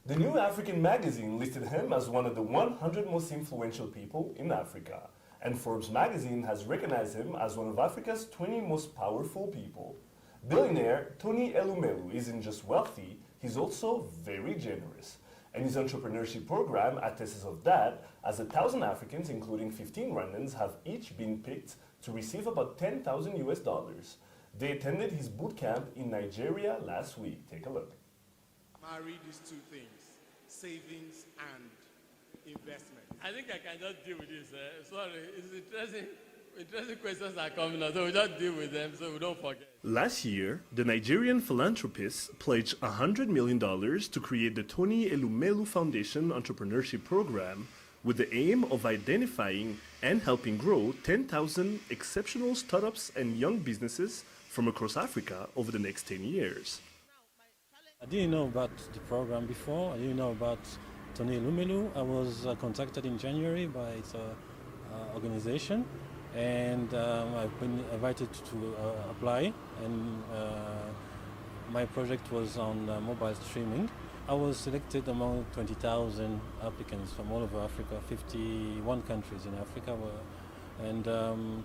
The New African magazine listed him as one of the 100 most influential people in Africa, and Forbes magazine has recognized him as one of Africa's 20 most powerful people. Billionaire Tony Elumelu isn't just wealthy, he's also very generous. And his entrepreneurship program attests of that, as 1,000 Africans, including 15 Rwandans, have each been picked to receive about 10,000 US dollars. They attended his boot camp in Nigeria last week. Take a look. Marry these two things, savings and investment. I think I can just deal with this. Sorry, it's interesting questions are coming up, so we'll just deal with them so we don't forget. Last year, the Nigerian philanthropists pledged $100 million to create the Tony Elumelu Foundation Entrepreneurship Program with the aim of identifying and helping grow 10,000 exceptional startups and young businesses from across Africa over the next 10 years. I didn't know about the program before. I didn't know about Tony Elumelu. I was contacted in January by its organization, and I've been invited to apply, and my project was on mobile streaming. I was selected among 20,000 applicants from all over Africa, 51 countries in Africa, and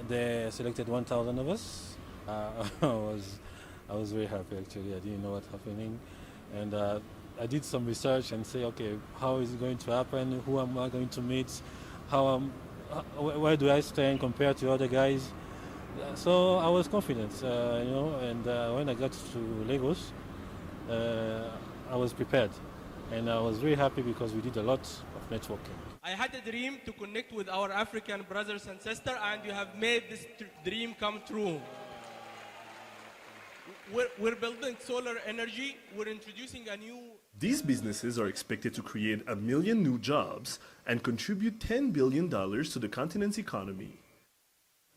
they selected 1,000 of us. I was very happy actually. I didn't know what's happening, and I did some research and say, okay, how is it going to happen? Who am I going to meet? Where do I stand compared to other guys? So I was confident, and when I got to Lagos, I was prepared, and I was very happy because we did a lot of networking. I had a dream to connect with our African brothers and sisters, and you have made this dream come true. We're building solar energy. We're introducing a new... These businesses are expected to create 1 million new jobs and contribute $10 billion to the continent's economy.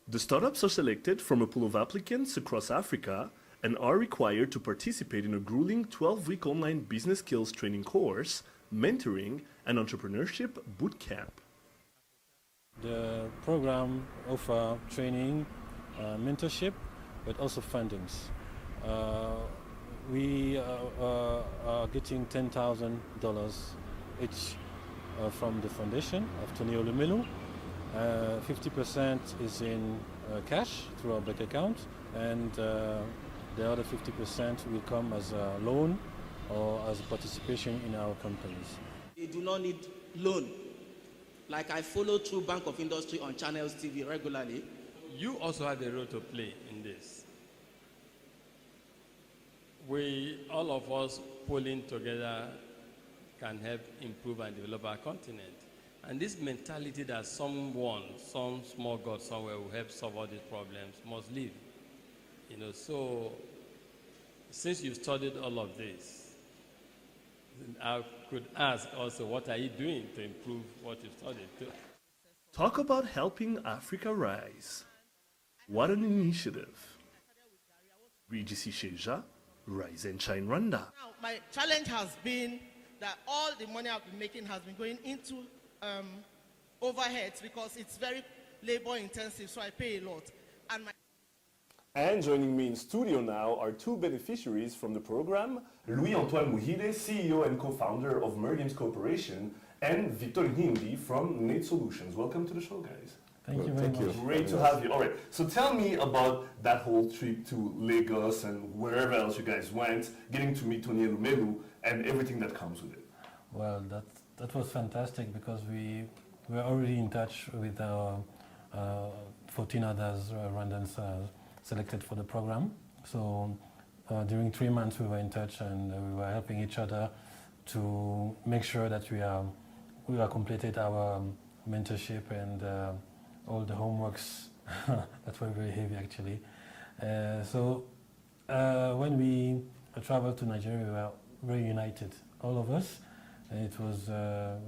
The startups are selected from a pool of applicants across Africa and are required to participate in a grueling 12-week online business skills training course, mentoring, and entrepreneurship bootcamp. The program offers training, mentorship, but also fundings. We are getting $10,000 each from the foundation of Tony Elumelu. 50% is in cash through our bank account, and the other 50% will come as a loan or as participation in our companies. You do not need loan. Like I follow through Bank of Industry on Channels TV regularly. You also have a role to play in this. All of us pulling together can help improve and develop our continent. And this mentality that some small God somewhere will help solve all these problems must live. So since you've studied all of this, I could ask also, what are you doing to improve what you've studied too? Talk about helping Africa rise. What an initiative. Regis Sheja, Rise and Shine Rwanda. Now, my challenge has been that all the money I've been making has been going into overheads because it's very labor intensive, so I pay a lot. And joining me in studio now are two beneficiaries from the program, Antoine Muhire, CEO and co-founder of Mergims Corporation, and Victor Nkindi from Net Solutions. Welcome to the show, guys. Thank you very much. Great to have you. All right, so tell me about that whole trip to Lagos and wherever else you guys went, getting to meet Tony Elumelu and everything that comes with it. Well, that was fantastic because we were already in touch with our 14 others Rwandans selected for the program. So during 3 months we were in touch, and we were helping each other to make sure that we are completed our mentorship and all the homeworks that were very heavy actually. So when we traveled to Nigeria, we were very united, all of us, and it was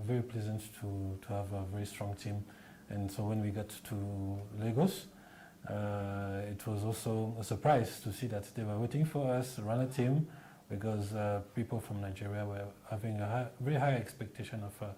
very pleasant to have a very strong team. And so when we got to Lagos, it was also a surprise to see that they were waiting for us, run a team, because people from Nigeria were having a very high expectation of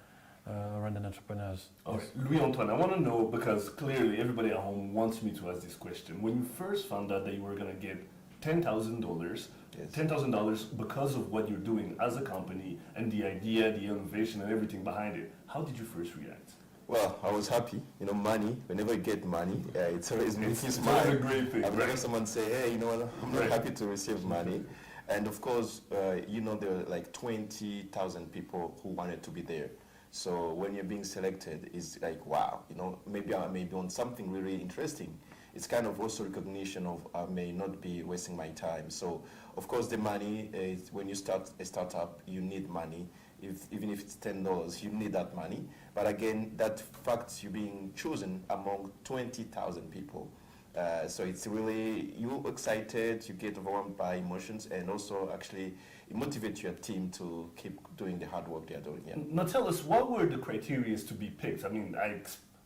Rwandan entrepreneurs. Okay, Louis-Antoine, I want to know, because clearly everybody at home wants me to ask this question. When you first found out that you were going to get $10,000. Yes. $10,000 because of what you're doing as a company and the idea, the innovation, and everything behind it. How did you first react? Well, I was happy. You know, money, whenever you get money, it's always makes you smile. It's a great thing. I've Right? heard someone say, hey, you know what, I'm not Right. happy to receive money. And of course, you know, there were like 20,000 people who wanted to be there. So when you're being selected, it's like, wow, you know, maybe I may be on something really interesting. It's kind of also recognition of I may not be wasting my time. So, of course, the money, is when you start a startup, you need money. Even if it's $10, you need that money. But again, that fact you're being chosen among 20,000 people. So it's really, you're excited, you get overwhelmed by emotions, and also actually it motivates your team to keep doing the hard work they're doing. Yeah. Now tell us, what were the criteria to be picked? I mean,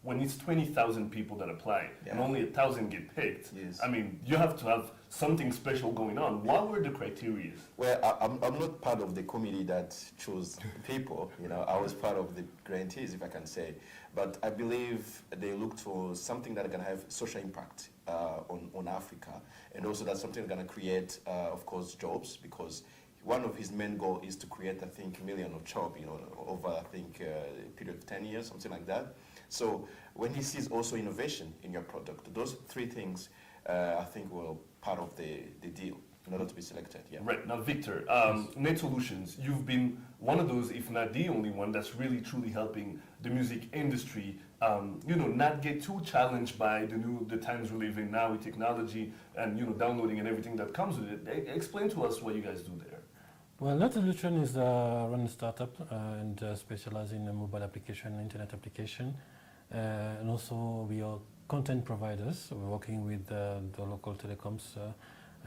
when it's 20,000 people that apply and Yeah. only 1,000 get picked, Yes. I mean, you have to have something special going on. What were the criteria? Well, I'm not part of the committee that chose people. You know, I was part of the grantees, if I can say. But I believe they looked for something that can have social impact on Africa, and also that's something that's going to create, of course, jobs, because one of his main goal is to create, I think, 1 million of jobs, you know, over, I think, a period of 10 years, something like that. So when he sees also innovation in your product, those three things, I think, were part of the deal in order to be selected. Yeah. Right. Now, Victor, Net Solutions, you've been one of those, if not the only one, that's really truly helping the music industry, you know, not get too challenged by the times we live in now with technology and, you know, downloading and everything that comes with it. Explain to us what you guys do there. Well, Net Solution is a Rwandan startup and specializing in mobile application, internet application. And also we are content providers. So we're working with the local telecoms,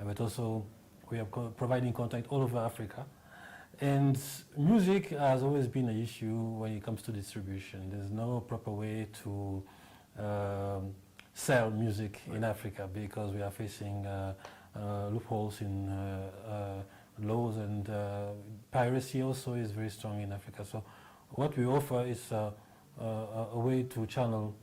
but also we are providing content all over Africa. And music has always been an issue when it comes to distribution. There's no proper way to sell music in Africa because we are facing loopholes in laws, and piracy also is very strong in Africa. So what we offer is a way to channel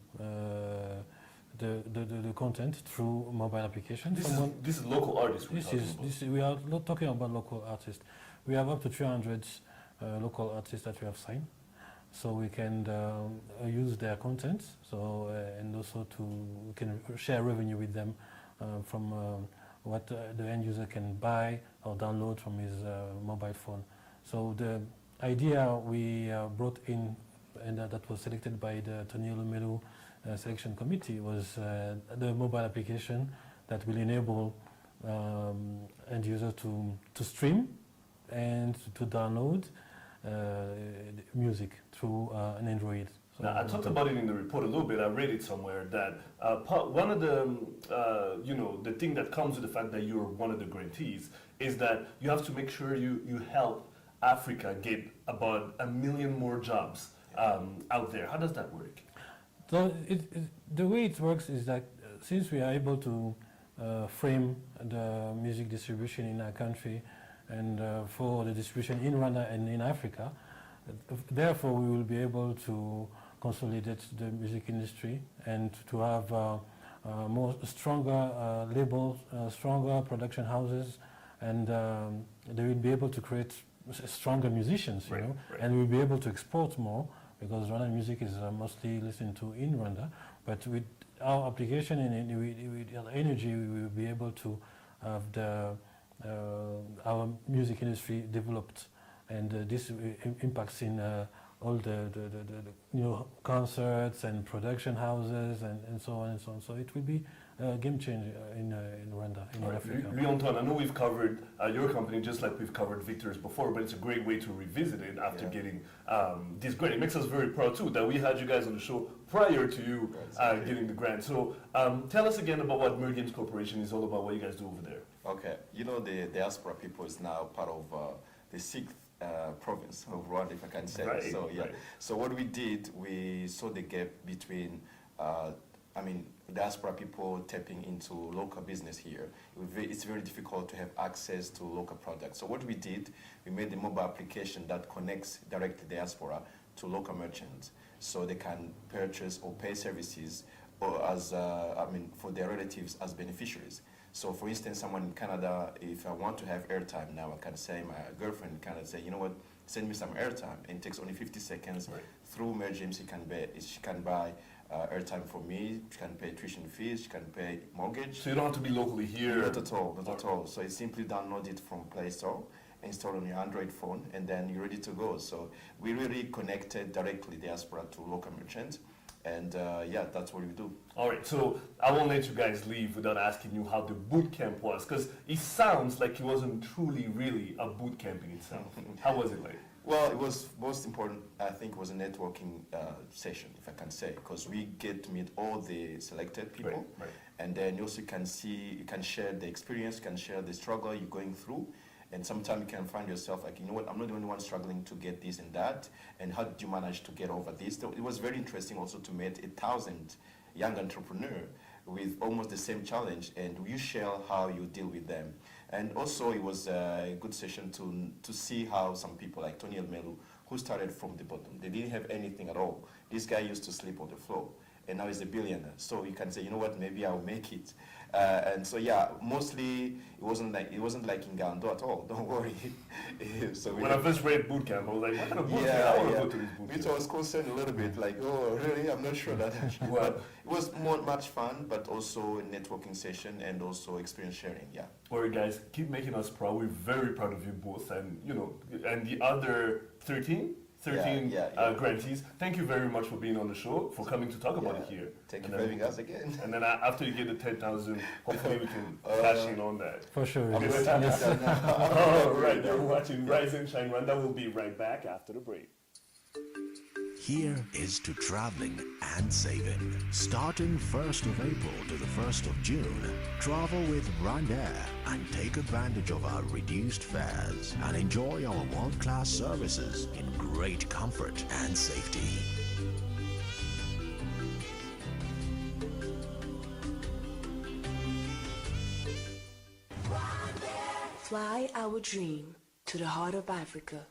the content through mobile applications. This is local artists we're talking about. We are not talking about local artists. We have up to 300 local artists that we have signed, so we can use their content. So and also we can share revenue with them from what the end user can buy or download from his mobile phone. So the idea we brought in, and that was selected by the Tony Elumelu selection committee, was the mobile application that will enable end user to stream and to download music through an Android. So now, I talked about it in the report a little bit. I read it somewhere that one of the, you know, the thing that comes with the fact that you're one of the grantees is that you have to make sure you help Africa get about 1 million more jobs out there. How does that work? So the way it works is that since we are able to frame the music distribution in our country and for the distribution in Rwanda and in Africa, therefore we will be able to consolidate the music industry and to have stronger labels, stronger production houses, and they will be able to create stronger musicians, you know, and we'll be able to export more because Rwandan music is mostly listened to in Rwanda. But with our application and with our energy, we will be able to have our music industry developed, and this impacts in all the concerts and production houses and so on and so on. So it will be a game changer in Rwanda, in Africa. Antoine, I know we've covered your company just like we've covered Victor's before, but it's a great way to revisit it after getting this grant. It makes us very proud too that we had you guys on the show prior to you getting the grant. So tell us again about what Mergims Corporation is all about, what you guys do over there. Okay, you know, the diaspora people is now part of the 6th province of Rwanda, if I can say. Right, so yeah. right. So what we did, we saw the gap between, diaspora people tapping into local business here. It's very difficult to have access to local products. So what we did, we made a mobile application that connects direct diaspora to local merchants, so they can purchase or pay services or as for their relatives as beneficiaries. So for instance, someone in Canada, if I want to have airtime now, I can say my girlfriend in Canada, say, you know what, send me some airtime. And it takes only 50 seconds. Right. Through Mergims, she can buy airtime for me, she can pay tuition fees, she can pay mortgage. So you don't have to be locally here. Not at all, not at all. So it's simply download it from Play Store, install on your Android phone, and then you're ready to go. So we really connected directly diaspora to local merchants. And yeah, that's what we do. All right, so I won't let you guys leave without asking you how the boot camp was, because it sounds like it wasn't truly, really a boot camp in itself. How was it like? Well, it was most important, I think, was a networking session, if I can say, because we get to meet all the selected people, Right, right. and then you also can see, you can share the experience, you can share the struggle you're going through, and sometimes you can find yourself like, you know what, I'm not the only one struggling to get this and that, and how did you manage to get over this? So it was very interesting also to meet 1,000 young entrepreneurs with almost the same challenge, and you share how you deal with them. And also it was a good session to see how some people like Tony Elumelu, who started from the bottom, they didn't have anything at all. This guy used to sleep on the floor, and now he's a billionaire. So you can say, you know what, maybe I'll make it. And so yeah, mostly it wasn't like in Gando at all. Don't worry. So When I first read boot camp, I was like, what kind of boot camp? I want to go to this boot camp. Which I was concerned a little bit, like, oh, really? I'm not sure that. Well, it was much fun, but also a networking session and also experience sharing. Yeah. all right, guys, keep making us proud. We're very proud of you both, and you know, and the other 13 grantees. Thank you very much for being on the show, for coming to talk about it here. Thank you for having us again. And then after you get the 10,000, hopefully we can cash in on that. For sure. Yes. All right, you're watching Rise and Shine Rwanda. We'll be right back after the break. Here is to traveling and saving. Starting 1st of April to the 1st of June, travel with Rwanda and take advantage of our reduced fares and enjoy our world-class services in great comfort and safety. Fly our dream to the heart of Africa.